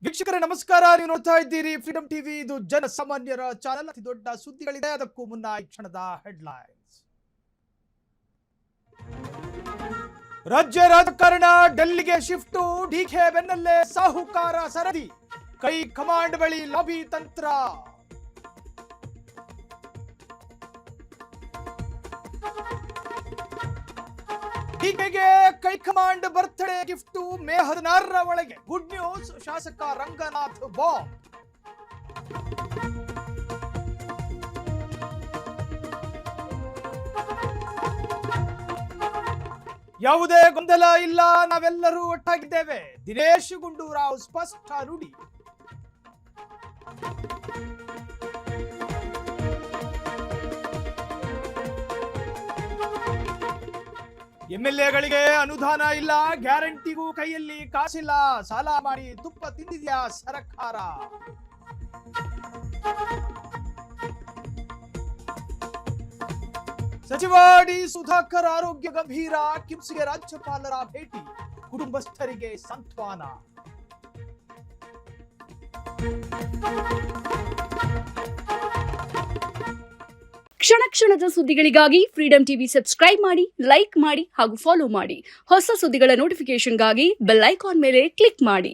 ವೀಕ್ಷಕರೇ ನಮಸ್ಕಾರ. ನೀವು ನೋಡ್ತಾ ಇದ್ದೀರಿ ಫ್ರೀಡಂ ಟಿವಿ. ಇದು ಜನಸಾಮಾನ್ಯರ ಚಾನೆಲ್. ಅತಿ ದೊಡ್ಡ ಸುದ್ದಿಗಳಿದೆ. ಅದಕ್ಕೂ ಮುನ್ನ ಈ ಕ್ಷಣದ ಹೆಡ್ಲೈನ್ಸ್. ರಾಜ್ಯ ರಾಜಕಾರಣ ಡೆಲ್ಲಿಗೆ ಶಿಫ್ಟ್. ಡಿಕೆ ಬೆನ್ನಲ್ಲೇ ಸಾಹುಕಾರ ಸರದಿ. ಕೈ ಕಮಾಂಡ್ ಬಳಿ ಲಾಬಿ ತಂತ್ರ. ಡಿಕೆಗೆ ಕೈ ಕಮಾಂಡ್ ಬರ್ತ್ಡೇ ಗಿಫ್ಟ್. ಮೇ 16ರ ಒಳಗೆ ಗುಡ್ ನ್ಯೂಸ್. ಶಾಸಕ ರಂಗನಾಥ್ ಬಾಂಬ್. ಯಾವುದೇ ಗೊಂದಲ ಇಲ್ಲ, ನಾವೆಲ್ಲರೂ ಒಟ್ಟಾಗಿದ್ದೇವೆ. ದಿನೇಶ್ ಗುಂಡೂರಾವ್ ಸ್ಪಷ್ಟ ನುಡಿ. ಎಂಎಲ್ಎಗಳಿಗೆ ಅನುದಾನ ಇಲ್ಲ, ಗ್ಯಾರಂಟಿಗೂ ಕೈಯಲ್ಲಿ ಕಾಸಿಲ್ಲ, ಸಾಲ ಮಾಡಿ ತುಪ್ಪ ತಿಂದಿದ್ಯಾ ಸರ್ಕಾರ. ಸಚಿವ ಡಿ ಸುಧಾಕರ್ ಆರೋಗ್ಯ ಗಂಭೀರ. ಕಿಮ್ಸ್ಗೆ ರಾಜ್ಯಪಾಲರ ಭೇಟಿ. ಕುಟುಂಬಸ್ಥರಿಗೆ ಸಾಂತ್ವನ. ಕ್ಷಣ ಕ್ಷಣದ ಸುದ್ದಿಗಳಿಗಾಗಿ ಫ್ರೀಡಂ ಟಿವಿ ಸಬ್ಸ್ಕ್ರೈಬ್ ಮಾಡಿ, ಲೈಕ್ ಮಾಡಿ ಹಾಗೂ ಫಾಲೋ ಮಾಡಿ. ಹೊಸ ಸುದ್ದಿಗಳ ನೋಟಿಫಿಕೇಶನ್ಗಾಗಿ ಬೆಲ್ ಐಕಾನ್ ಮೇಲೆ ಕ್ಲಿಕ್ ಮಾಡಿ.